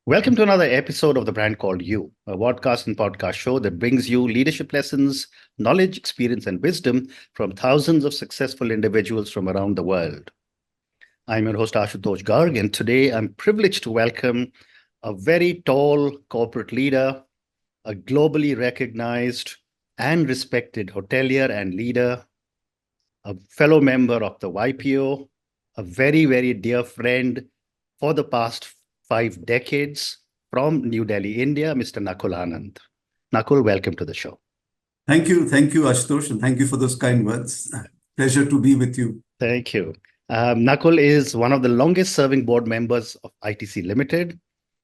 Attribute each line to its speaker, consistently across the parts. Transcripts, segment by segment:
Speaker 1: Welcome to another episode of The Brand Called You, a podcast and podcast show that brings you leadership lessons, knowledge, experience, and wisdom from thousands of successful individuals from around the world. I'm your host, Ashutosh Garg, and today I'm privileged to welcome a very tall corporate leader, a globally recognized and respected hotelier and leader, a fellow member of the YPO, a very, very dear friend for the past 5 decades from New Delhi, India, Mr. Nakul Anand. Nakul, welcome to the show.
Speaker 2: Thank you, Ashutosh, and thank you for those kind words. Pleasure to be with you.
Speaker 1: Thank you. Nakul is one of the longest serving board members of ITC Limited.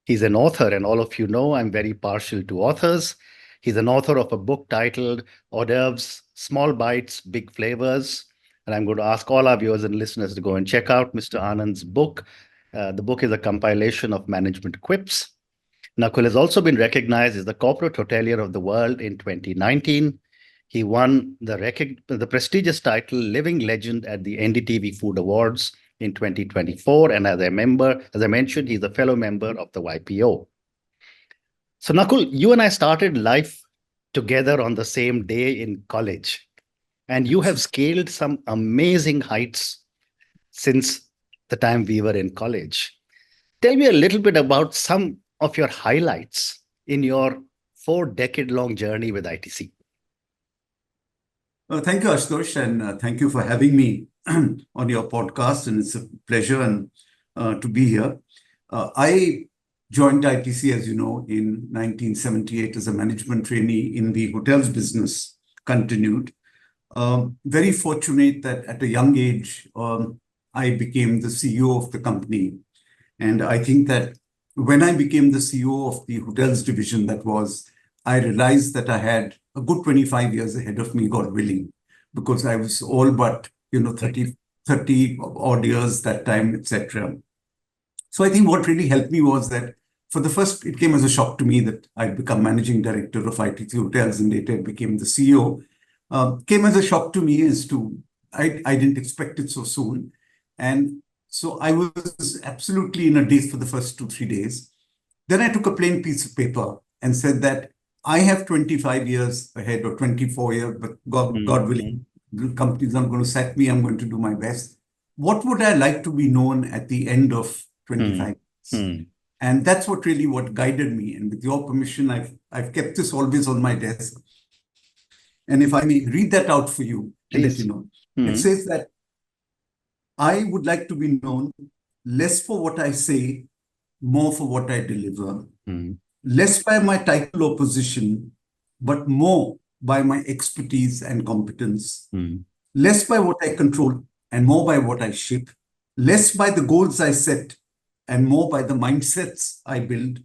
Speaker 1: He's an author, and all of you know I'm very partial to authors. He's an author of a book titled Hors d'oeuvres, Small Bites, Big Flavors. And I'm going to ask all our viewers and listeners to go and check out Mr. Anand's book. The book is a compilation of management quips. Nakul has also been recognized as the Corporate Hotelier of the World in 2019. He won the prestigious title Living Legend at the NDTV Food Awards in 2024. And as I mentioned, he's a fellow member of the YPO. So Nakul, you and I started life together on the same day in college. And you have scaled some amazing heights since the time we were in college. Tell me a little bit about some of your highlights in your 4-decade-long journey with ITC.
Speaker 2: Thank you, Ashutosh, and thank you for having me on your podcast. And it's a pleasure to be here. I joined ITC, as you know, in 1978 as a management trainee in the hotels business, continued. Very fortunate that at a young age, I became the CEO of the company. And I think that when I became the CEO of the hotels division, I realized that I had a good 25 years ahead of me, God willing, because I was all but, 30 odd years that time, etc. So I think what really helped me was that it came as a shock to me that I'd become managing director of ITC Hotels and later became the CEO. Came as a shock to me I didn't expect it so soon. And so I was absolutely in a daze for the first 2-3 days. Then I took a plain piece of paper and said that I have 25 years ahead or 24 years, but God willing, the company's not going to sack me. I'm going to do my best. What would I like to be known at the end of 25 years? And that's what guided me. And with your permission, I've kept this always on my desk. And if I may read that out for you, and let you know, it says that I would like to be known less for what I say, more for what I deliver. Less by my title or position, but more by my expertise and competence. Less by what I control and more by what I shape. Less by the goals I set and more by the mindsets I build,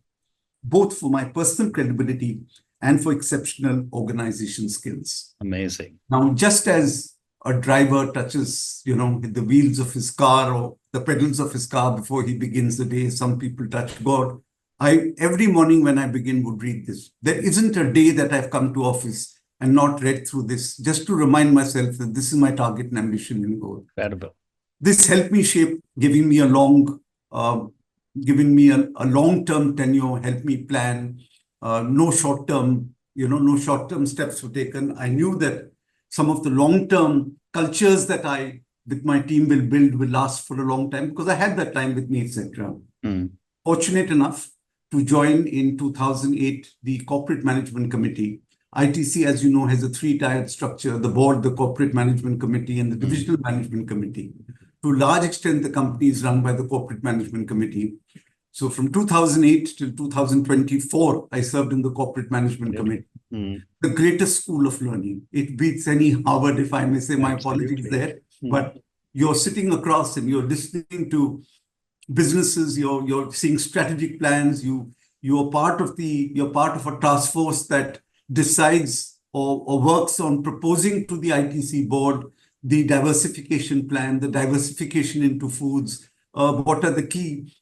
Speaker 2: both for my personal credibility and for exceptional organization skills.
Speaker 1: Amazing.
Speaker 2: Now, just as a driver touches, the wheels of his car or the pedals of his car before he begins the day, some people touch God. Every morning when I begin would read this. There isn't a day that I've come to office and not read through this, just to remind myself that this is my target and ambition and goal.
Speaker 1: Incredible.
Speaker 2: This helped me shape, giving me a long-term tenure, helped me plan. No short-term steps were taken. I knew that some of the long-term cultures that I, with my team, will build will last for a long time because I had that time with me, etc. Fortunate enough to join in 2008 the Corporate Management Committee. ITC, as you know, has a 3-tiered structure: the board, the Corporate Management Committee, and the Divisional Management Committee. To a large extent, the company is run by the Corporate Management Committee. So from 2008 till 2024, I served in the Corporate Management Committee. The greatest school of learning. It beats any Harvard, if I may say. My apologies there. But you're sitting across and you're listening to businesses. You're seeing strategic plans. You're part of a task force that decides or works on proposing to the ITC board the diversification plan, the diversification into foods. What are the key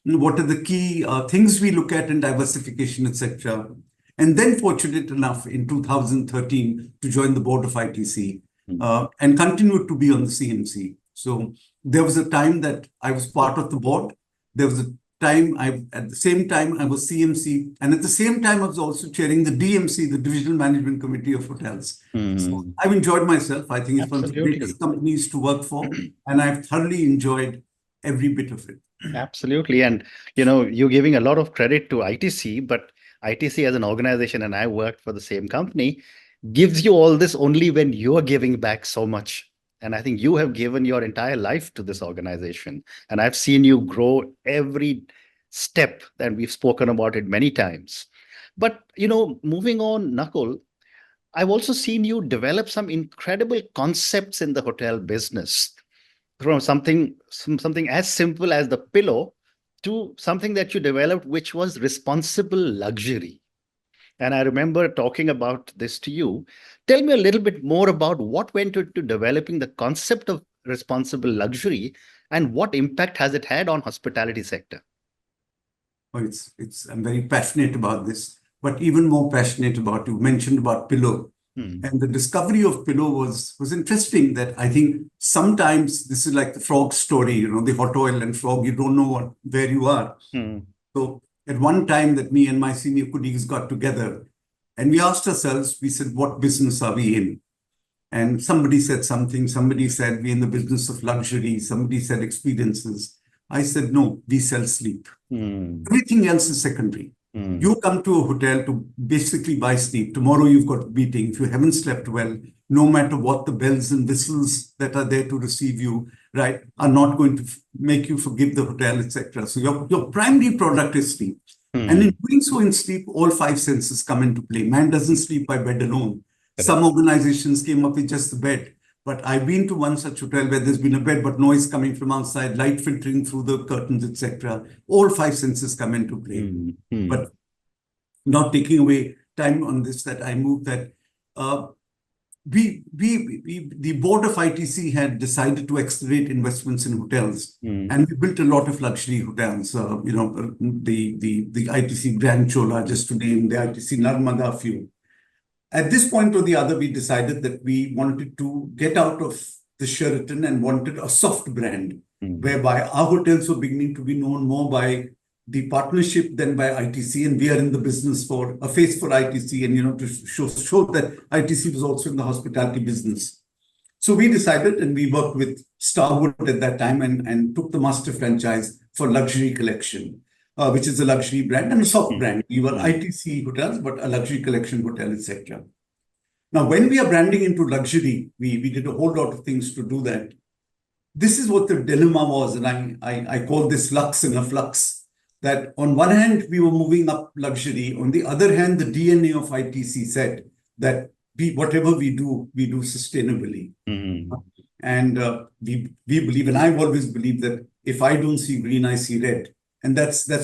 Speaker 2: things we look at in diversification, etc. And then fortunate enough in 2013 to join the board of ITC and continued to be on the CMC. So there was a time that I was part of the board. There was time, at the same time, I was CMC, and at the same time, I was also chairing the DMC, the Divisional Management Committee of Hotels. So I've enjoyed myself. I think it's one of the
Speaker 1: Absolutely.
Speaker 2: greatest companies to work for, and I've thoroughly enjoyed every bit of it.
Speaker 1: Absolutely. And, you're giving a lot of credit to ITC, but ITC as an organization, and I worked for the same company, gives you all this only when you're giving back so much. And I think you have given your entire life to this organization. And I've seen you grow every step, and we've spoken about it many times. But, moving on, Nakul, I've also seen you develop some incredible concepts in the hotel business, from something as simple as the pillow to something that you developed, which was responsible luxury. And I remember talking about this to you. Tell me a little bit more about what went into developing the concept of responsible luxury, and what impact has it had on hospitality sector?
Speaker 2: Oh, I'm very passionate about this, but even more passionate about, you mentioned about pillow. And the discovery of pillow was interesting. That I think sometimes this is like the frog story, the hot oil and frog, you don't know where you are. So at one time that me and my senior colleagues got together and we asked ourselves, we said, what business are we in? And somebody said something, somebody said we're in the business of luxury, somebody said experiences. I said, no, we sell sleep. Everything else is secondary. You come to a hotel to basically buy sleep. Tomorrow you've got a meeting. If you haven't slept well, no matter what the bells and whistles that are there to receive you, right, are not going to make you forgive the hotel, etc. So your primary product is sleep. And in doing so in sleep, all five senses come into play. Man doesn't sleep by bed alone. Some organizations came up with just the bed. But I've been to one such hotel where there's been a bed, but noise coming from outside, light filtering through the curtains, etc. All five senses come into play. But not taking away time on this, that I moved that the board of ITC had decided to accelerate investments in hotels, and we built a lot of luxury hotels. The ITC Grand Chola, just to name, the ITC Narmada, a few. At this point or the other, we decided that we wanted to get out of the Sheraton and wanted a soft brand, whereby our hotels were beginning to be known more by the partnership than by ITC. And we are in the business for a face for ITC and, to show that ITC was also in the hospitality business. So we decided, and we worked with Starwood at that time and took the master franchise for Luxury Collection, which is a luxury brand and a soft brand. We were ITC hotels, but a luxury collection hotel, etc. Now, when we are branding into luxury, we did a whole lot of things to do that. This is what the dilemma was, and I call this lux in a flux. That on one hand, we were moving up luxury. On the other hand, the DNA of ITC said that whatever we do sustainably. And we believe, and I've always believed that if I don't see green, I see red. And that's a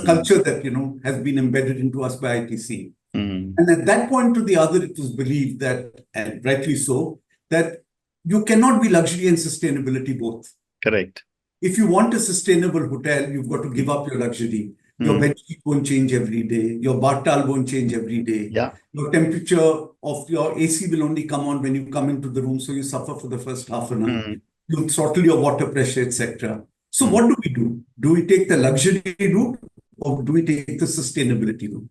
Speaker 2: culture that, has been embedded into us by ITC. And at that point or the other, it was believed that, and rightly so, that you cannot be luxury and sustainability both.
Speaker 1: Correct.
Speaker 2: If you want a sustainable hotel, you've got to give up your luxury. Your bed sheet won't change every day. Your bath won't change every day.
Speaker 1: Yeah.
Speaker 2: Your temperature of your AC will only come on when you come into the room, so you suffer for the first half an hour. You throttle your water pressure, etc. So what do? Do we take the luxury route or do we take the sustainability route?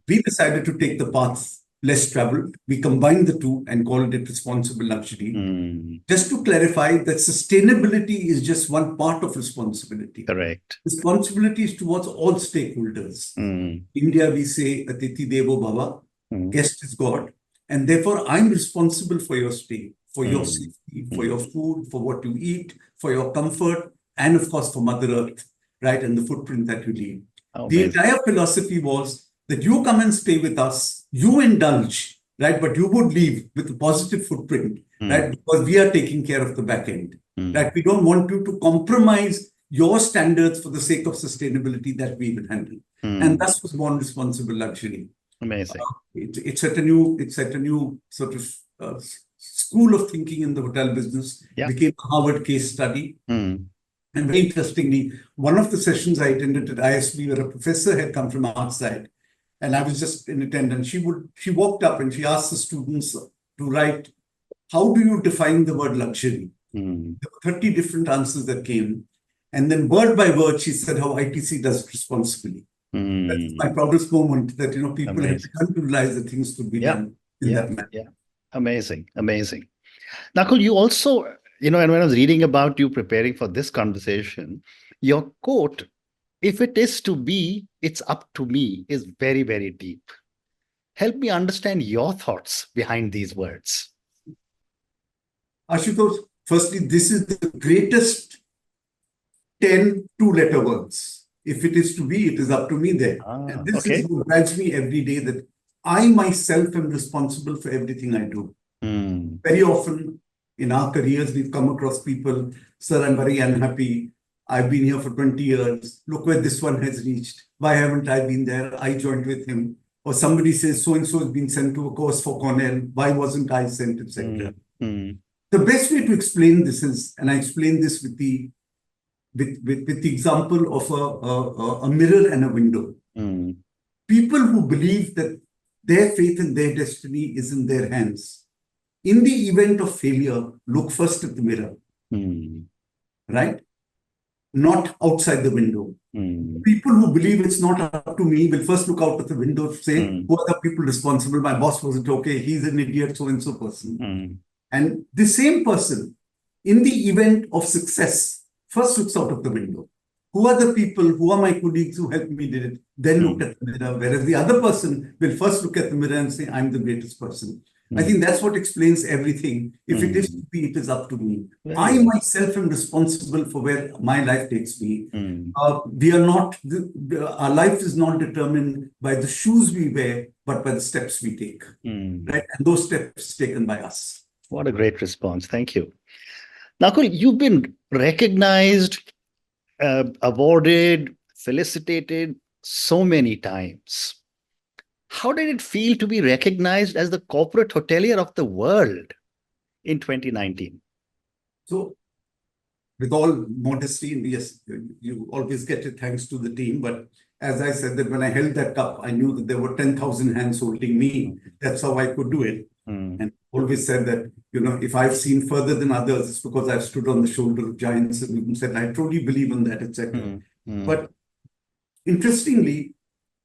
Speaker 2: We decided to take the path less traveled. We combined the two and called it responsible luxury. Just to clarify that sustainability is just one part of responsibility.
Speaker 1: Correct.
Speaker 2: Responsibility is towards all stakeholders. In India, we say Atithi Devo Bhava, guest is God. And therefore, I'm responsible for your stay, for your safety, for your food, for what you eat, for your comfort, and of course, for Mother Earth, right? And the footprint that you leave. The entire philosophy was that you come and stay with us, you indulge, right? But you would leave with a positive footprint, right? Because we are taking care of the back end, right? We don't want you to compromise your standards for the sake of sustainability that we will handle. And thus was born responsible luxury.
Speaker 1: Amazing.
Speaker 2: It set a new sort of school of thinking in the hotel business. Became a Harvard case study. And very interestingly, one of the sessions I attended at ISB, where a professor had come from outside, and I was just in attendance, she walked up and she asked the students to write, how do you define the word luxury? There were 30 different answers that came. And then word by word, she said how ITC does it responsibly. That's my
Speaker 1: Mm.
Speaker 2: proudest moment, that, people have
Speaker 1: Amazing.
Speaker 2: begun to realize that things could be
Speaker 1: Yeah.
Speaker 2: done in
Speaker 1: Yeah.
Speaker 2: that manner.
Speaker 1: Yeah. Amazing. Amazing. Nakul, you also, and when I was reading about you preparing for this conversation, your quote, "If it is to be, it's up to me," is very, very deep. Help me understand your thoughts behind these words.
Speaker 2: Ashutosh, firstly, this is the greatest 10 two-letter words. If it is to be, it is up to me there. And this is
Speaker 1: Okay.
Speaker 2: what drives me every day, that I myself am responsible for everything I do.
Speaker 1: Mm.
Speaker 2: Very often in our careers, we've come across people, "Sir, I'm very unhappy. I've been here for 20 years. Look where this one has reached. Why haven't I been there? I joined with him." Or somebody says, "So-and-so has been sent to a course for Cornell. Why wasn't I sent?" etc.
Speaker 1: Mm. Mm.
Speaker 2: The best way to explain this is, and I explain this with the example of a mirror and a window.
Speaker 1: Mm.
Speaker 2: People who believe that their faith and their destiny is in their hands, in the event of failure, look first at the mirror,
Speaker 1: Mm.
Speaker 2: right? Not outside the window.
Speaker 1: Mm.
Speaker 2: People who believe it's not up to me will first look out of the window to say,
Speaker 1: Mm.
Speaker 2: who are the people responsible? My boss wasn't okay. He's an idiot, so-and-so person.
Speaker 1: Mm.
Speaker 2: And the same person, in the event of success, first looks out of the window. Who are the people, who are my colleagues who helped me did it, then looked at the mirror, whereas the other person will first look at the mirror and say, I'm the greatest person. I think that's what explains everything. If it is to be, it is up to me.
Speaker 1: Very
Speaker 2: I
Speaker 1: well.
Speaker 2: myself am responsible for where my life takes me.
Speaker 1: Mm.
Speaker 2: We are not, our life is not determined by the shoes we wear, but by the steps we take, right? And those steps taken by us.
Speaker 1: What a great response. Thank you. Nakul, you've been recognized, awarded, felicitated so many times. How did it feel to be recognized as the corporate hotelier of the world in 2019?
Speaker 2: So, with all modesty, and yes, you always get it thanks to the team. But as I said, that when I held that cup, I knew that there were 10,000 hands holding me. That's how I could do it. And always said that, if I've seen further than others, it's because I've stood on the shoulder of giants and said, I truly believe in that, etc. But interestingly,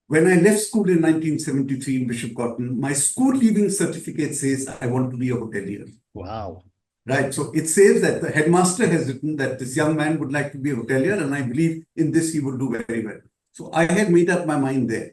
Speaker 2: when I left school in 1973 in Bishop Cotton, my school leaving certificate says I want to be a hotelier.
Speaker 1: Wow.
Speaker 2: Right. So it says that the headmaster has written that this young man would like to be a hotelier, and I believe in this he would do very well. So I had made up my mind there.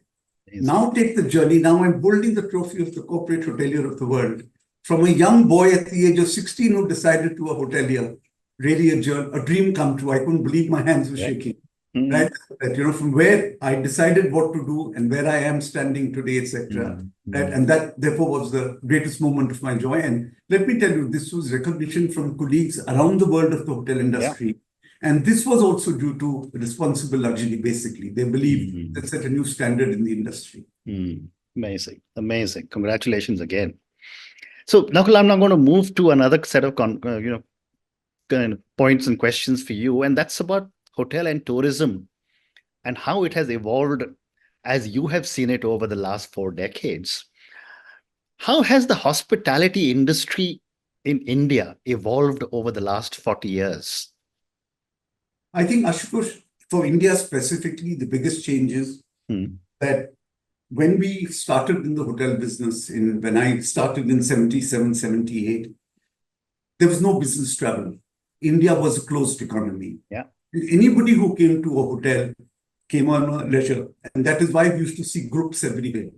Speaker 2: Now take the journey. Now I'm holding the trophy of the corporate hotelier of the world. From a young boy at the age of 16 who decided to be a hotelier, really a dream come true. I couldn't believe my hands were shaking. Right? That, from where I decided what to do and where I am standing today, etc. Right? And that, therefore, was the greatest moment of my joy. And let me tell you, this was recognition from colleagues around the world of the hotel industry. And this was also due to responsible luxury, basically. They believe that set a new standard in the industry.
Speaker 1: Amazing. Amazing. Congratulations again. So, Nakul, I'm now going to move to another set of points and questions for you. And that's about hotel and tourism and how it has evolved as you have seen it over the last 4 decades. How has the hospitality industry in India evolved over the last 40 years?
Speaker 2: I think, Ashutosh, for India specifically, the biggest change is that when we started in the hotel business, when I started in 77, 78, there was no business travel. India was a closed economy. Anybody who came to a hotel came on leisure. And that is why we used to see groups everywhere.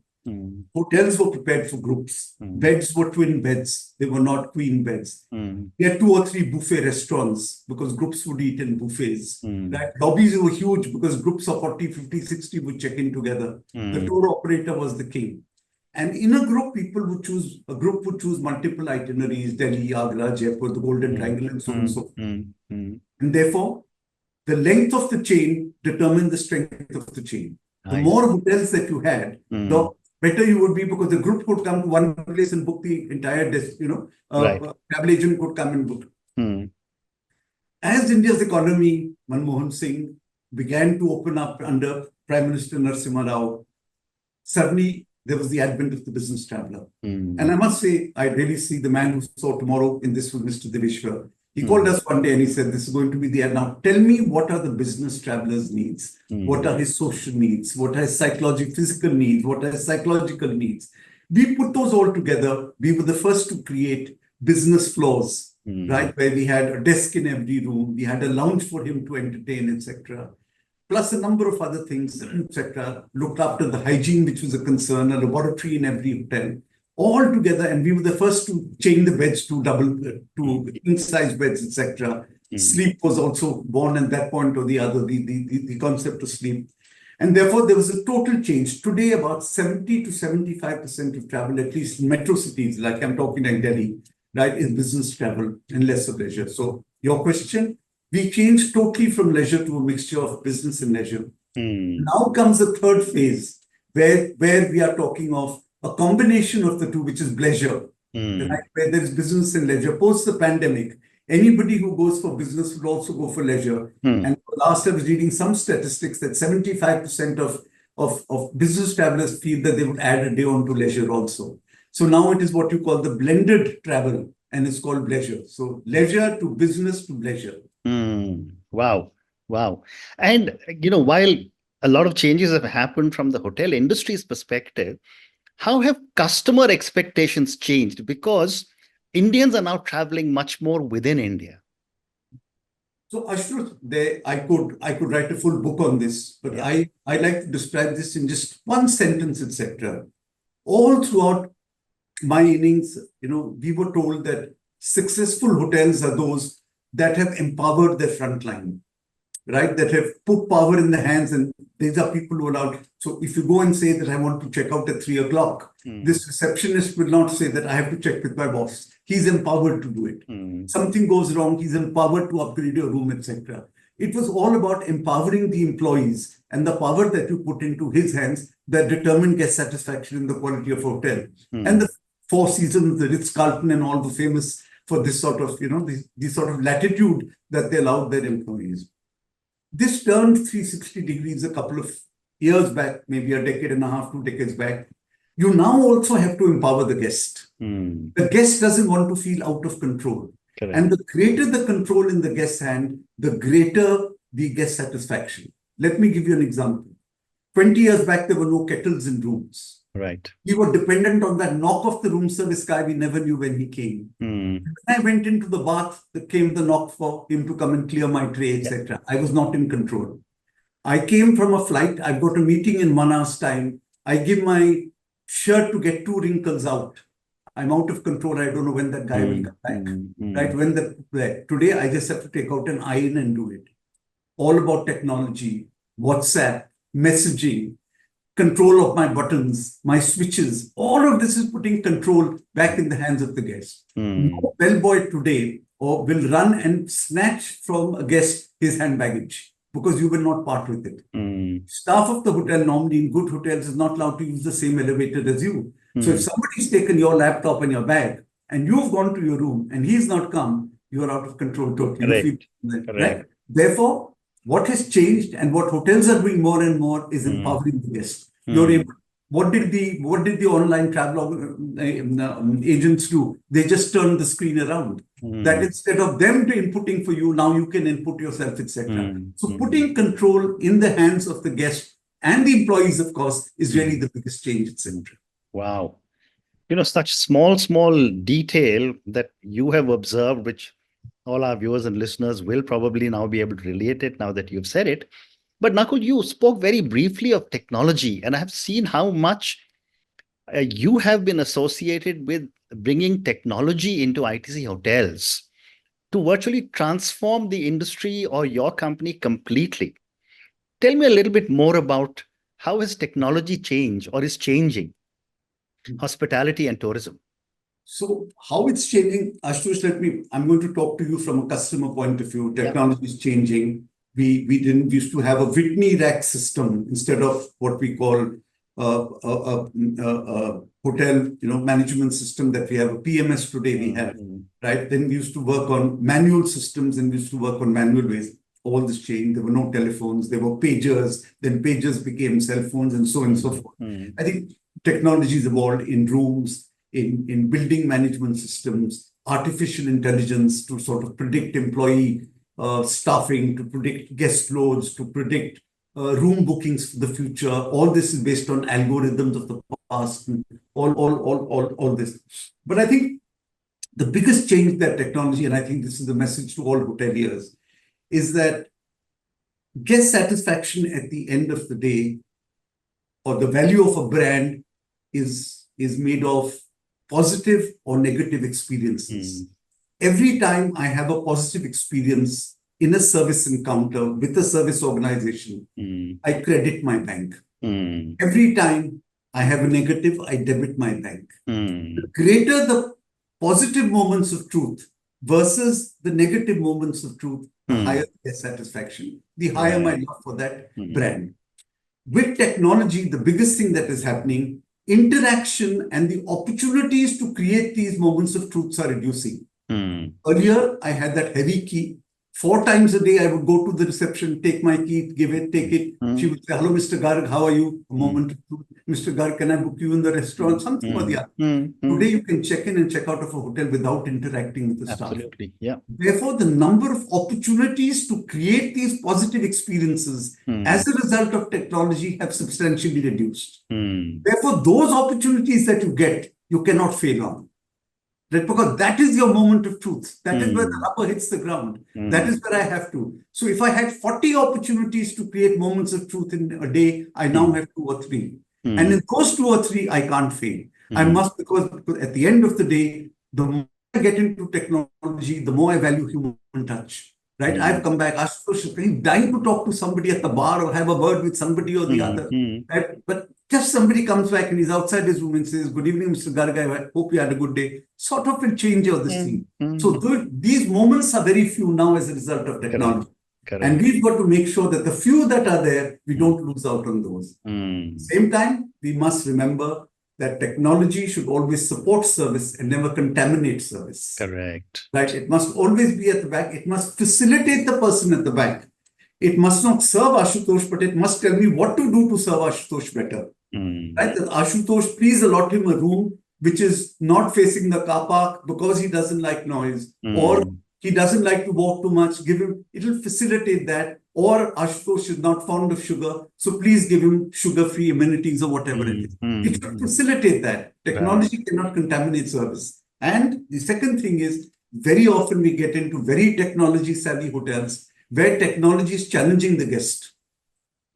Speaker 2: Hotels were prepared for groups. Beds were twin beds. They were not queen beds. We had 2 or 3 buffet restaurants because groups would eat in buffets. Right? Lobbies were huge because groups of 40, 50, 60 would check in together. The tour operator was the king. And in a group, a group would choose multiple itineraries: Delhi, Agra, Jaipur, the Golden Triangle, and so on and so forth. And therefore, the length of the chain determined the strength of the chain. The more hotels that you had, the better you would be, because the group could come to one place and book the entire travel agent could come and book. As India's economy, Manmohan Singh, began to open up under Prime Minister Narasimha Rao, suddenly there was the advent of the business traveler. And I must say, I really see the man who saw tomorrow in this was Mr. Deveshwar. He called us one day and he said, this is going to be the end. Now tell me, what are the business traveler's needs? What are his social needs? What are his physical needs? What are his psychological needs? We put those all together. We were the first to create business floors, right? Where we had a desk in every room. We had a lounge for him to entertain, etc. Plus a number of other things, etc. Looked after the hygiene, which was a concern, a laboratory in every hotel, all together. And we were the first to change the beds to king-size beds, etc. Sleep was also born at that point or the other, the concept of sleep. And therefore, there was a total change. Today, about 70 to 75% of travel, at least in metro cities, like I'm talking like Delhi, right, is business travel and less of leisure. So your question, we changed totally from leisure to a mixture of business and leisure. Now comes the third phase, where we are talking of a combination of the two, which is leisure, right? Where there is business and leisure. Post the pandemic, anybody who goes for business will also go for leisure. And last I was reading some statistics that 75% of business travelers feel that they would add a day on to leisure also. So now it is what you call the blended travel, and it's called leisure. So leisure to business to leisure.
Speaker 1: Wow. Wow. And, while a lot of changes have happened from the hotel industry's perspective, how have customer expectations changed? Because Indians are now traveling much more within India.
Speaker 2: So Ashutosh, I could write a full book on this, but I like to describe this in just one sentence, etc. All throughout my innings, we were told that successful hotels are those that have empowered their frontline, right? That have put power in the hands, and these are people who are allowed. So if you go and say that I want to check out at 3 o'clock, this receptionist will not say that I have to check with my boss. He's empowered to do it. Something goes wrong, he's empowered to upgrade your room, etc. It was all about empowering the employees and the power that you put into his hands that determined guest satisfaction and the quality of hotel. And the Four Seasons, the Ritz-Carlton, and all the famous for this sort of, this sort of latitude that they allowed their employees. This turned 360 degrees a couple of years back, maybe a decade and a half, 2 decades back. You now also have to empower the guest. The guest doesn't want to feel out of control.
Speaker 1: Correct.
Speaker 2: And the greater the control in the guest's hand, the greater the guest satisfaction. Let me give you an example. 20 years back, there were no kettles in rooms.
Speaker 1: Right.
Speaker 2: We were dependent on that knock of the room service guy. We never knew when he came. When I went into the bath, there came the knock for him to come and clear my tray, etc. I was not in control. I came from a flight. I've got a meeting in 1 hour's time. I give my shirt to get 2 wrinkles out. I'm out of control. I don't know when that guy will come back. Right? Today, I just have to take out an iron and do it. All about technology, WhatsApp, messaging, control of my buttons, my switches. All of this is putting control back in the hands of the guest. No bellboy today will run and snatch from a guest his hand baggage because you will not part with it. Staff of the hotel normally in good hotels is not allowed to use the same elevator as you. So if somebody's taken your laptop and your bag and you've gone to your room and he's not come, you are out of control totally. Right? Therefore, what has changed and what hotels are doing more and more is empowering the guest. You're able. What did the online travel agents do? They just turned the screen around. That instead of them inputting for you, now you can input yourself, etc. So putting control in the hands of the guest and the employees, of course, is really the biggest change, etc.
Speaker 1: Wow. Such small detail that you have observed, which all our viewers and listeners will probably now be able to relate it now that you've said it. But Nakul, you spoke very briefly of technology, and I have seen how much you have been associated with bringing technology into ITC hotels to virtually transform the industry or your company completely. Tell me a little bit more about how has technology changed or is changing hospitality and tourism.
Speaker 2: So how it's changing, Ashutosh, I'm going to talk to you from a customer point of view. Technology is changing. We used to have a Whitney rack system instead of what we call a hotel, management system that we have. A PMS today we have, right? Then we used to work on manual systems and we used to work on manual ways. All this changed. There were no telephones. There were pagers. Then pagers became cell phones and so on and so forth. I think technologies evolved in rooms, in building management systems, artificial intelligence to sort of predict employee staffing, to predict guest loads, to predict room bookings for the future. All this is based on algorithms of the past, and all this. But I think the biggest change that technology, and I think this is the message to all hoteliers, is that guest satisfaction at the end of the day, or the value of a brand, is made of positive or negative experiences. Every time I have a positive experience in a service encounter with a service organization, I credit my bank. Every time I have a negative, I debit my bank. The greater the positive moments of truth versus the negative moments of truth, the higher their satisfaction, the higher my love for that brand. With technology, the biggest thing that is happening, interaction and the opportunities to create these moments of truths are reducing. Earlier, I had that heavy key. 4 times a day, I would go to the reception, take my key, give it, take it. She would say, "Hello, Mr. Garg, how are you?" A moment of truth. "Mr. Garg, can I book you in the restaurant?" Something or the other. Today, you can check in and check out of a hotel without interacting with the staff.
Speaker 1: Absolutely, yeah.
Speaker 2: Therefore, the number of opportunities to create these positive experiences as a result of technology have substantially reduced. Therefore, those opportunities that you get, you cannot fail on. Right? Because that is your moment of truth. That is where the rubber hits the ground. That is where I have to. So if I had 40 opportunities to create moments of truth in a day, I now have 2 or 3. And in those 2 or 3, I can't fail. I must, because at the end of the day, the more I get into technology, the more I value human touch. Right? I've come back, I'm dying to talk to somebody at the bar or have a word with somebody or the other. Right? But just somebody comes back and he's outside his room and says, "Good evening, Mr. Garg, I hope you had a good day." Sort of will change all this thing. So these moments are very few now as a result of technology. Correct. And we've got to make sure that the few that are there, we don't lose out on those. Same time, we must remember that technology should always support service and never contaminate service.
Speaker 1: Correct.
Speaker 2: Right? It must always be at the back. It must facilitate the person at the back. It must not serve Ashutosh, but it must tell me what to do to serve Ashutosh better. Right? That Ashutosh, please allot him a room which is not facing the car park because he doesn't like noise, or he doesn't like to walk too much. Give him, it'll facilitate that. Or Ashutosh is not fond of sugar, so please give him sugar-free amenities or whatever it is. It should facilitate that. Technology cannot contaminate service. And the second thing is, very often we get into very technology-savvy hotels where technology is challenging the guest,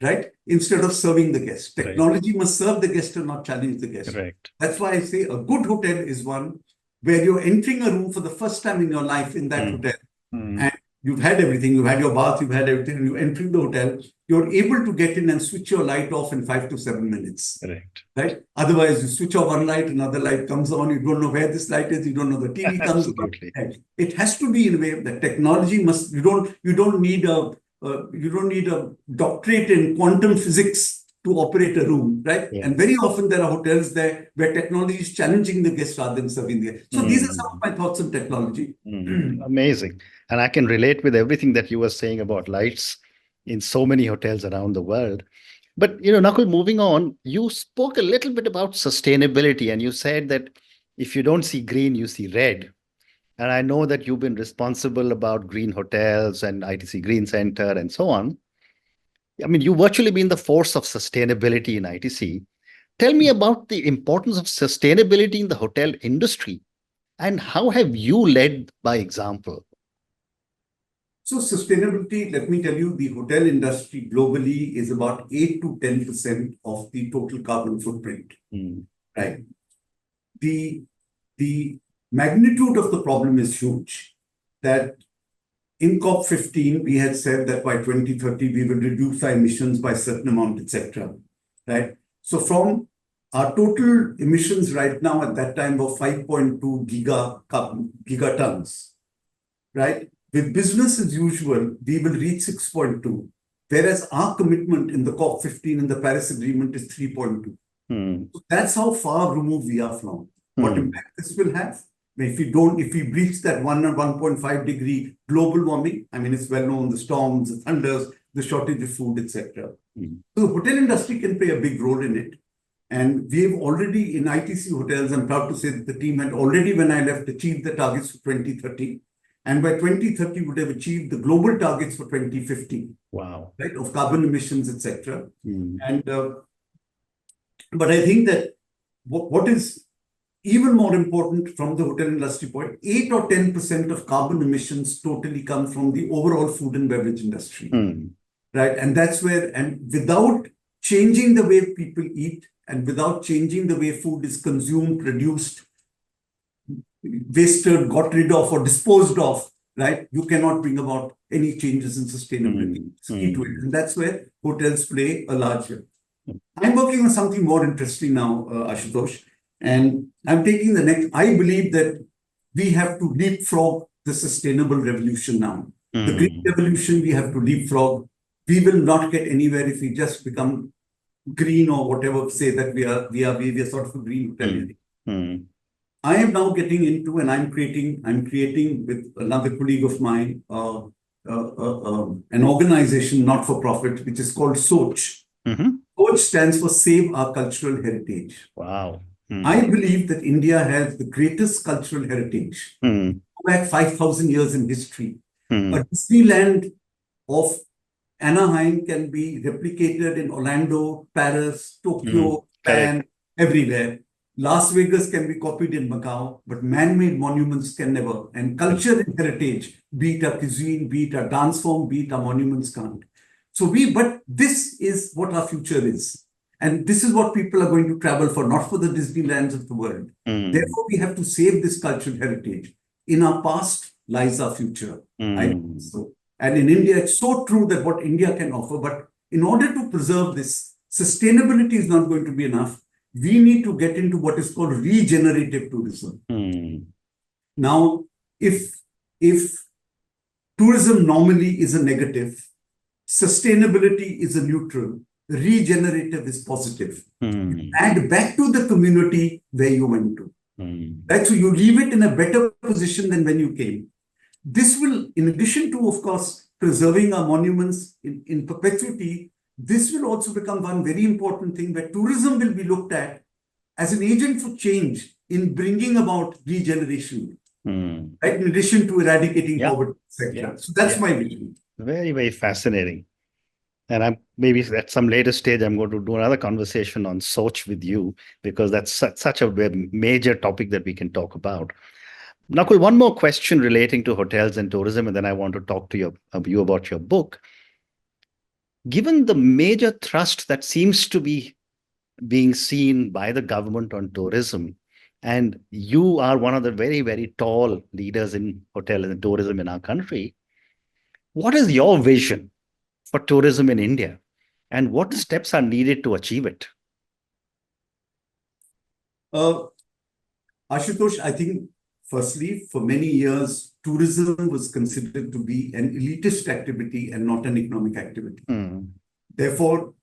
Speaker 2: right? Instead of serving the guest. Technology must serve the guest and not challenge the guest.
Speaker 1: Correct.
Speaker 2: That's why I say a good hotel is one where you're entering a room for the first time in your life in that hotel. And you've had everything. You've had your bath, you've had everything. You're entering the hotel. You're able to get in and switch your light off in 5 to 7 minutes.
Speaker 1: Correct.
Speaker 2: Right? Otherwise, you switch off one light, another light comes on. You don't know where this light is. You don't know the TV comes on. It has to be in a way that technology must. You don't need a doctorate in quantum physics to operate a room, right? And very often there are hotels there where technology is challenging the guest rather than serving the guest. So these are some of my thoughts on technology.
Speaker 1: Amazing. And I can relate with everything that you were saying about lights in so many hotels around the world. But, Nakul, moving on, you spoke a little bit about sustainability, and you said that if you don't see green, you see red. And I know that you've been responsible about green hotels and ITC Green Center and so on. I mean, you've virtually been the force of sustainability in ITC. Tell me about the importance of sustainability in the hotel industry, and how have you led by example?
Speaker 2: So sustainability, let me tell you, the hotel industry globally is about 8 to 10% of the total carbon footprint. Right? The magnitude of the problem is huge. That in COP15, we had said that by 2030, we will reduce our emissions by a certain amount, etc. Right? So from our total emissions right now at that time were 5.2 gigatons. Right? With business as usual, we will reach 6.2, whereas our commitment in the COP15 and the Paris Agreement is 3.2. So that's how far removed we are from. What impact this will have? If we breach that 1 or 1.5 degree global warming, I mean, it's well known, the storms, the thunders, the shortage of food, etc. So the hotel industry can play a big role in it. And we've already, in ITC hotels, I'm proud to say that the team had already, when I left, achieved the targets for 2030. And by 2030, would have achieved the global targets for 2050.
Speaker 1: Wow.
Speaker 2: Right, of carbon emissions, etc.
Speaker 1: Mm.
Speaker 2: And but I think that what is even more important from the hotel industry point, 8 or 10% of carbon emissions totally come from the overall food and beverage industry.
Speaker 1: Mm.
Speaker 2: Right, and that's where, and without changing the way people eat and without changing the way food is consumed, produced, wasted, got rid of, or disposed of, right, you cannot bring about any changes in sustainability. It's key to it. And that's where hotels play a large role. I'm working on something more interesting now, Ashutosh, and I'm taking the next. I believe that we have to leapfrog the sustainable revolution now. The green revolution, we have to leapfrog. We will not get anywhere if we just become green or whatever, say that we are sort of a green hotel. I am now getting into, and I'm creating with another colleague of mine, an organization, not for profit, which is called SOCH. SOCH stands for Save Our Cultural Heritage.
Speaker 1: Wow.
Speaker 2: I believe that India has the greatest cultural heritage. Go back 5,000 years in history. A Disneyland of Anaheim can be replicated in Orlando, Paris, Tokyo, Japan, everywhere. Las Vegas can be copied in Macau, but man-made monuments can never. And culture and heritage, be it a cuisine, be it a dance form, be it a monuments, can't. But this is what our future is. And this is what people are going to travel for, not for the Disneylands of the world. Therefore, we have to save this cultural heritage. In our past lies our future. I think so. And in India, it's so true that what India can offer, but in order to preserve this, sustainability is not going to be enough. We need to get into what is called regenerative tourism. Now, if tourism normally is a negative, sustainability is a neutral, regenerative is positive. You add back to the community where you went to. Right? So you leave it in a better position than when you came. This will, in addition to, of course, preserving our monuments in perpetuity, this will also become one very important thing where tourism will be looked at as an agent for change in bringing about regeneration, right? In addition to eradicating poverty, etc. So that's my vision.
Speaker 1: Very, very fascinating. And maybe at some later stage, I'm going to do another conversation on Soch with you, because that's such a major topic that we can talk about. Nakul, one more question relating to hotels and tourism, and then I want to talk to you about your book. Given the major thrust that seems to be being seen by the government on tourism, and you are one of the very, very tall leaders in hotel and tourism in our country, what is your vision for tourism in India, and what steps are needed to achieve it?
Speaker 2: Ashutosh, I think, firstly, for many years, tourism was considered to be an elitist activity and not an economic activity. Therefore,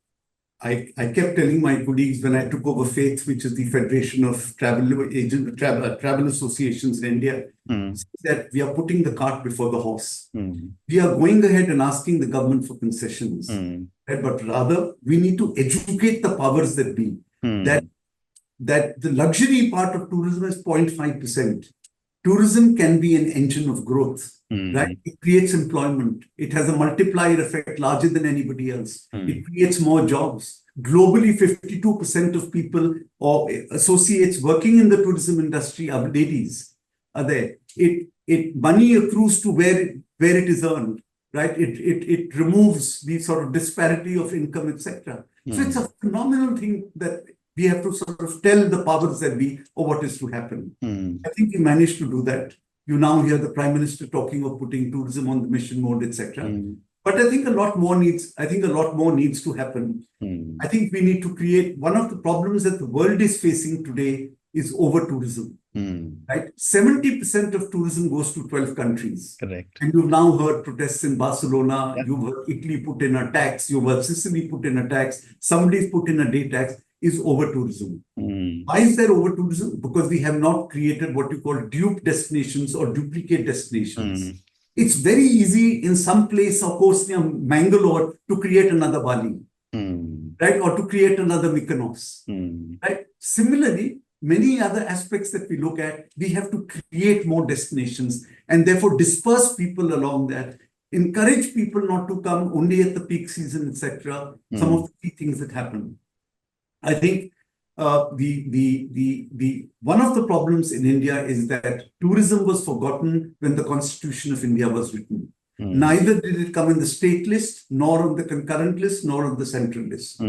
Speaker 2: I kept telling my colleagues when I took over FAITH, which is the Federation of Travel Associations in India, that we are putting the cart before the horse. We are going ahead and asking the government for concessions, right? But rather, we need to educate the powers that be, that the luxury part of tourism is 0.5%. Tourism can be an engine of growth, right? It creates employment. It has a multiplier effect larger than anybody else. It creates more jobs. Globally, 52% of people or associates working in the tourism industry are ladies. Are there? Money accrues to where it is earned, right? It removes the sort of disparity of income, etc. So it's a phenomenal thing that we have to sort of tell the powers that be or what is to happen. I think we managed to do that. You now hear the Prime Minister talking of putting tourism on the mission mode, etc. But I think a lot more needs to happen. I think we need to create, one of the problems that the world is facing today is over-tourism. Right? 70% of tourism goes to 12 countries.
Speaker 1: Correct.
Speaker 2: And you've now heard protests in Barcelona. You've heard Italy put in a tax. You've heard Sicily put in a tax. Somebody's put in a day tax. Is over-tourism. Why is there over-tourism? Because we have not created what you call dupe destinations or duplicate destinations. It's very easy in some place, of course, near Mangalore, to create another Bali. right? Or to create another Mykonos, right? Similarly, many other aspects that we look at, we have to create more destinations and therefore disperse people along that, encourage people not to come only at the peak season, etc. Some of the key things that happen. I think one of the problems in India is that tourism was forgotten when the Constitution of India was written. Neither did it come in the state list, nor on the concurrent list, nor on the central list.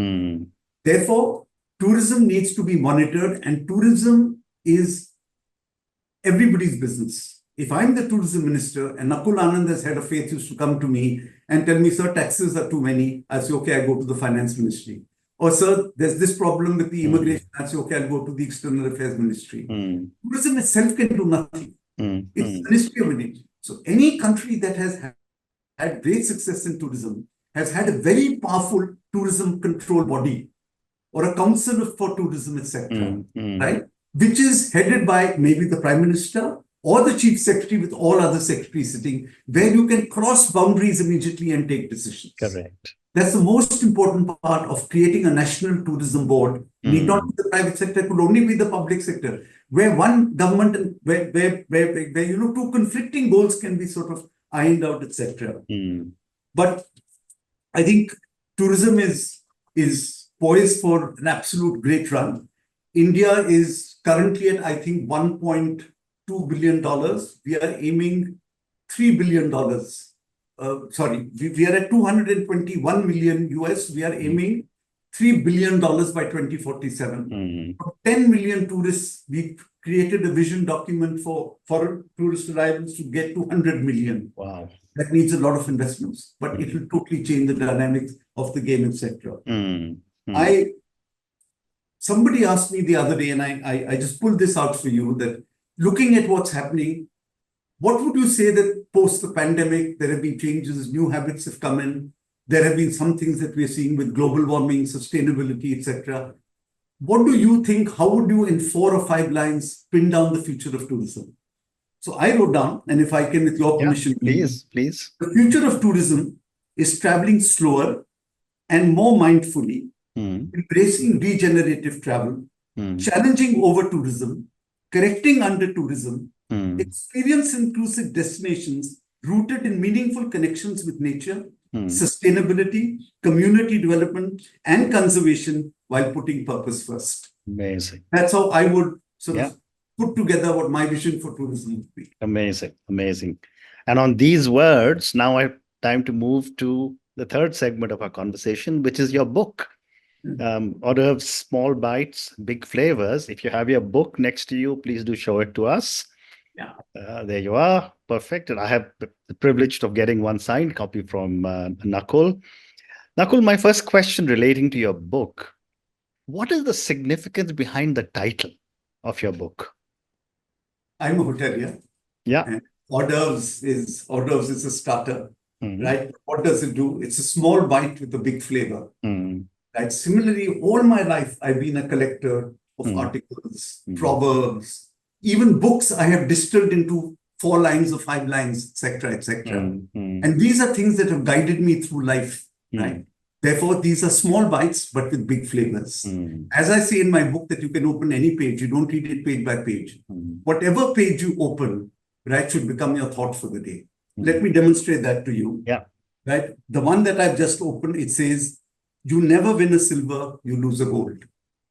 Speaker 2: Therefore, tourism needs to be monitored, and tourism is everybody's business. If I'm the tourism minister and Nakul Anand as head of faith used to come to me and tell me, sir, taxes are too many, I say, okay, I go to the finance ministry. Or, sir, there's this problem with the immigration, I say, okay, I'll go to the external affairs ministry. Tourism itself can do nothing. It's the ministry of religion. So any country that has had great success in tourism has had a very powerful tourism control body or a council for tourism, etc., right? Which is headed by maybe the prime minister or the chief secretary with all other secretaries sitting, where you can cross boundaries immediately and take decisions.
Speaker 1: Correct.
Speaker 2: That's the most important part of creating a national tourism board. Need not be the private sector, it could only be the public sector, where one government and where two conflicting goals can be sort of ironed out, etc. But I think tourism is poised for an absolute great run. India is currently at, I think, $1.2 billion. We are aiming $3 billion. We are at 221 million US. We are aiming $3 billion by 2047. For 10 million tourists, we've created a vision document for foreign tourist arrivals to get to 100 million.
Speaker 1: Wow.
Speaker 2: That needs a lot of investments, but it will totally change the dynamics of the game, etc. Somebody asked me the other day, and I just pulled this out for you, that looking at what's happening, what would you say that post the pandemic, there have been changes, new habits have come in, there have been some things that we're seeing with global warming, sustainability, etc. What do you think, how would you in 4 or 5 lines pin down the future of tourism? So I wrote down, and if I can, with your permission,
Speaker 1: please.
Speaker 2: The future of tourism is traveling slower and more mindfully, embracing regenerative travel, challenging over-tourism, correcting under-tourism, experience-inclusive destinations rooted in meaningful connections with nature, sustainability, community development, and conservation while putting purpose first.
Speaker 1: Amazing.
Speaker 2: That's how I would sort of put together what my vision for tourism would be.
Speaker 1: Amazing. Amazing. And on these words, now I have time to move to the third segment of our conversation, which is your book. Order of small bites, big flavors. If you have your book next to you, please do show it to us. There you are. Perfect. And I have the privilege of getting one signed copy from Nakul. Nakul, my first question relating to your book. What is the significance behind the title of your book?
Speaker 2: I'm a hotelier. And hors d'oeuvres is a starter, right? What does it do? It's a small bite with a big flavor. Right? Similarly, all my life, I've been a collector of articles, proverbs, even books I have distilled into 4 lines or 5 lines, etc., etc. And these are things that have guided me through life, right? Therefore, these are small bites, but with big flavors. As I say in my book, that you can open any page, you don't read it page by page. Whatever page you open, right, should become your thought for the day. Let me demonstrate that to you. Right? The one that I've just opened, it says, you never win a silver, you lose a gold.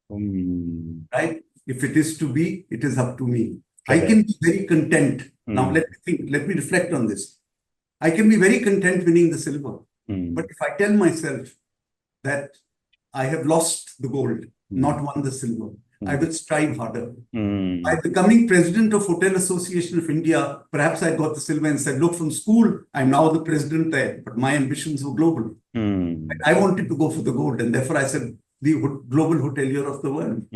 Speaker 2: Right? If it is to be, it is up to me. I can be very content. Now, let me reflect on this. I can be very content winning the silver. But if I tell myself that I have lost the gold, not won the silver, I will strive harder. By becoming president of Hotel Association of India, perhaps I got the silver and said, look, from school, I'm now the president there, but my ambitions were global. I wanted to go for the gold, and therefore I said, the global hotelier of the world.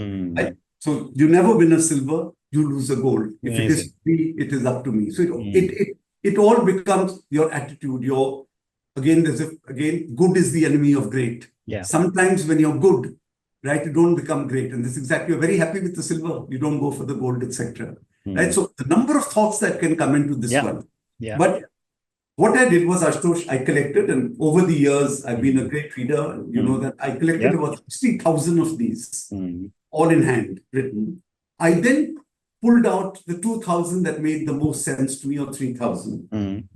Speaker 2: So you never win a silver, you lose a gold. If it is me, it is up to me. So it all becomes your attitude, your again, good is the enemy of great. Sometimes when you're good, right, you don't become great. And this is exactly, you're very happy with the silver, you don't go for the gold, etc. Right? So the number of thoughts that can come into this one. But what I did was, Ashutosh, I collected, and over the years, I've been a great reader. You know that I collected about 60,000 of these, all in hand, written. I then pulled out the 2,000 that made the most sense to me, or 3,000.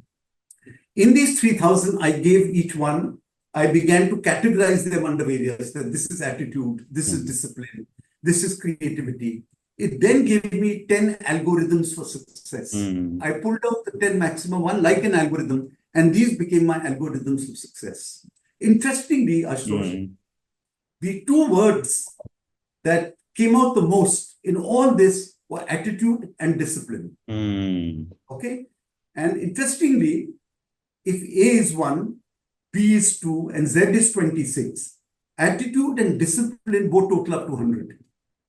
Speaker 2: In these 3,000, I gave each one, I began to categorize them under various, that this is attitude, this is discipline, this is creativity. It then gave me 10 algorithms for success. I pulled out the 10 maximum one like an algorithm, and these became my algorithms of success. Interestingly, Ashutosh, the two words that came out the most in all this were attitude and discipline. Okay? And interestingly, if A is 1, B is 2, and Z is 26, attitude and discipline both total up to 100.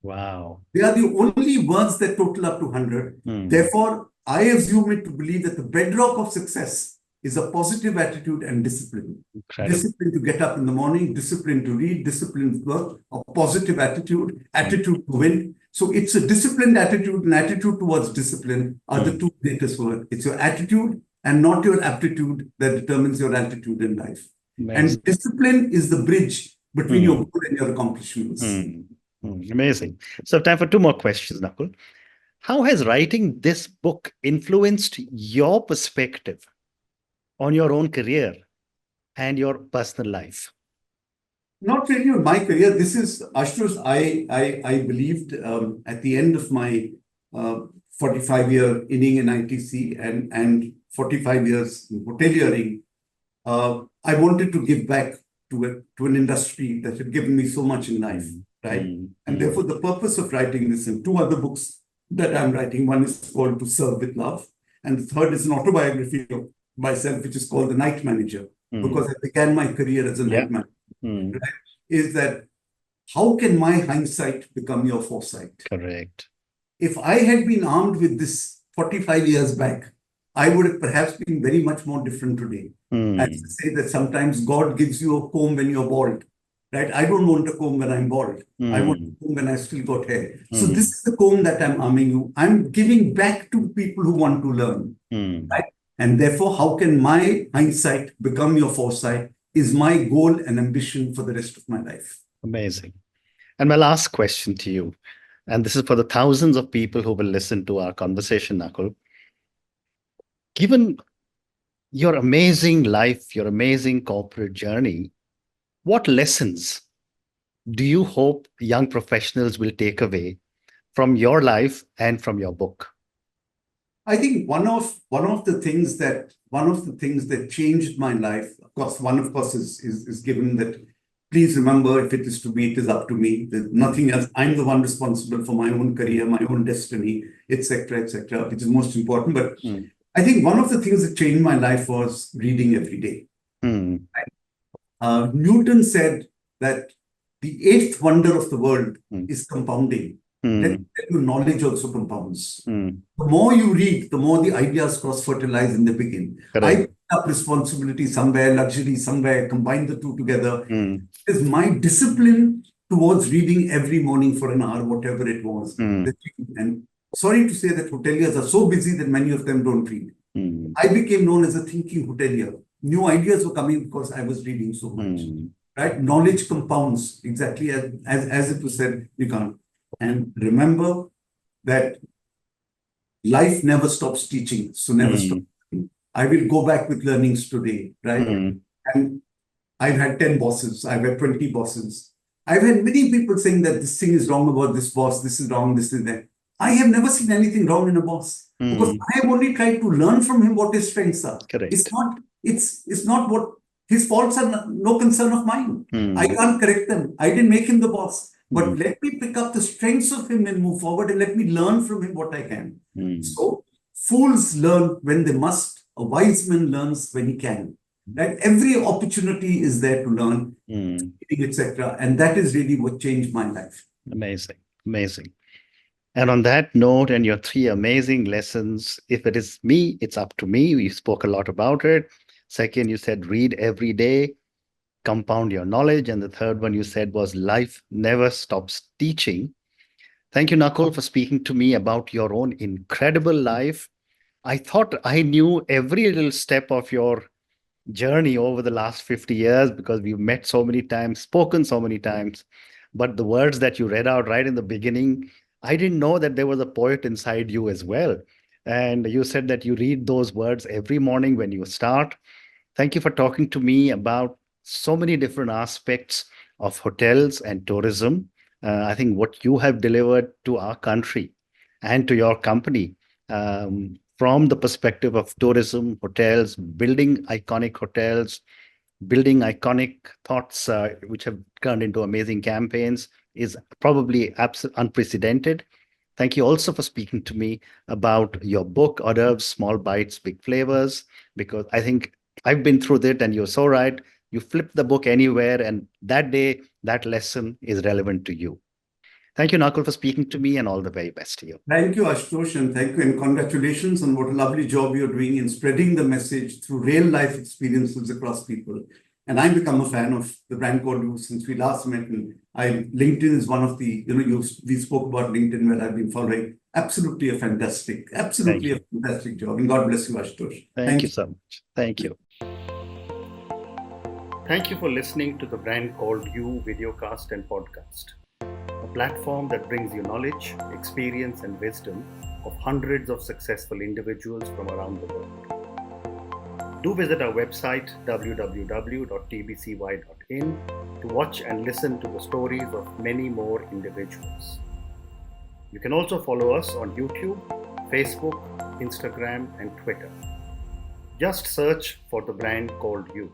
Speaker 1: Wow.
Speaker 2: They are the only words that total up to 100. Therefore, I assume it to believe that the bedrock of success is a positive attitude and discipline.
Speaker 1: Incredible.
Speaker 2: Discipline to get up in the morning, discipline to read, discipline to work, a positive attitude, attitude to win. So it's a disciplined attitude, and attitude towards discipline are the two greatest words. It's your attitude and not your aptitude that determines your attitude in life.
Speaker 1: Amazing.
Speaker 2: And discipline is the bridge between your goal and your accomplishments.
Speaker 1: Amazing. So time for two more questions, Nakul. How has writing this book influenced your perspective on your own career and your personal life?
Speaker 2: Not really on my career. This is, Ashutosh, I believed at the end of my 45-year inning in ITC and 45 years in hoteliering, I wanted to give back to an industry that had given me so much in life, right? And therefore, the purpose of writing this, and two other books that I'm writing, one is called To Serve with Love, and the third is an autobiography of myself, which is called The Night Manager, because I began my career as a night manager. Right? Is that how can my hindsight become your foresight?
Speaker 1: Correct.
Speaker 2: If I had been armed with this 45 years back, I would have perhaps been very much more different today. I have to say that sometimes God gives you a comb when you're bald, right? I don't want a comb when I'm bald. I want a comb when I still got hair. So this is the comb that I'm arming you. I'm giving back to people who want to learn, right? And therefore, how can my hindsight become your foresight is my goal and ambition for the rest of my life.
Speaker 1: Amazing. And my last question to you, and this is for the thousands of people who will listen to our conversation, Nakul. Given your amazing life, your amazing corporate journey, what lessons do you hope young professionals will take away from your life and from your book?
Speaker 2: I think one of the things that changed my life, of course, is given that, please remember, if it is to be, it is up to me. There's nothing else. I'm the one responsible for my own career, my own destiny, etc., which is most important. But I think one of the things that changed my life was reading every day. Newton said that the eighth wonder of the world is compounding. That knowledge also compounds. The more you read, the more the ideas cross-fertilize in the beginning. I pick up responsibility somewhere, luxury somewhere, combine the two together. It is my discipline towards reading every morning for an hour, whatever it was. And sorry to say that hoteliers are so busy that many of them don't read. I became known as a thinking hotelier. New ideas were coming because I was reading so much. Right? Knowledge compounds, exactly as it was said, you can't. And remember that life never stops teaching, so never stop. I will go back with learnings today, right? And I've had 10 bosses, I've had 20 bosses. I've had many people saying that this thing is wrong about this boss, this is wrong, this is that. I have never seen anything wrong in a boss because I have only tried to learn from him what his strengths are.
Speaker 1: Correct.
Speaker 2: It's not what his faults are, no concern of mine. I can't correct them. I didn't make him the boss. But let me pick up the strengths of him and move forward, and let me learn from him what I can. So fools learn when they must. A wise man learns when he can. Right? Every opportunity is there to learn, etc. And that is really what changed my life.
Speaker 1: Amazing. Amazing. And on that note, and your three amazing lessons, if it is me, it's up to me. We spoke a lot about it. Second, you said read every day, compound your knowledge. And the third one you said was life never stops teaching. Thank you, Nakul, for speaking to me about your own incredible life. I thought I knew every little step of your journey over the last 50 years because we've met so many times, spoken so many times. But the words that you read out right in the beginning, I didn't know that there was a poet inside you as well. And you said that you read those words every morning when you start. Thank you for talking to me about so many different aspects of hotels and tourism. I think what you have delivered to our country and to your company from the perspective of tourism, hotels, building iconic hotels, building iconic thoughts, which have turned into amazing campaigns, is probably unprecedented. Thank you also for speaking to me about your book, Hors d'oeuvres, Small Bites, Big Flavors, because I think I've been through that and you're so right. You flip the book anywhere, and that day, that lesson is relevant to you. Thank you, Nakul, for speaking to me, and all the very best to you.
Speaker 2: Thank you, Ashutosh, and thank you, and congratulations on what a lovely job you're doing in spreading the message through real life experiences across people. And I've become a fan of the brand called You since we last met. And LinkedIn is one of the, we spoke about LinkedIn where I've been following. Absolutely a fantastic job. And God bless you, Ashutosh.
Speaker 1: Thank you so much. Thank you. Thank you for listening to the Brand Called You videocast and podcast, a platform that brings you knowledge, experience, and wisdom of hundreds of successful individuals from around the world. Do visit our website www.tbcy.in to watch and listen to the stories of many more individuals. You can also follow us on YouTube, Facebook, Instagram, and Twitter. Just search for the brand called You.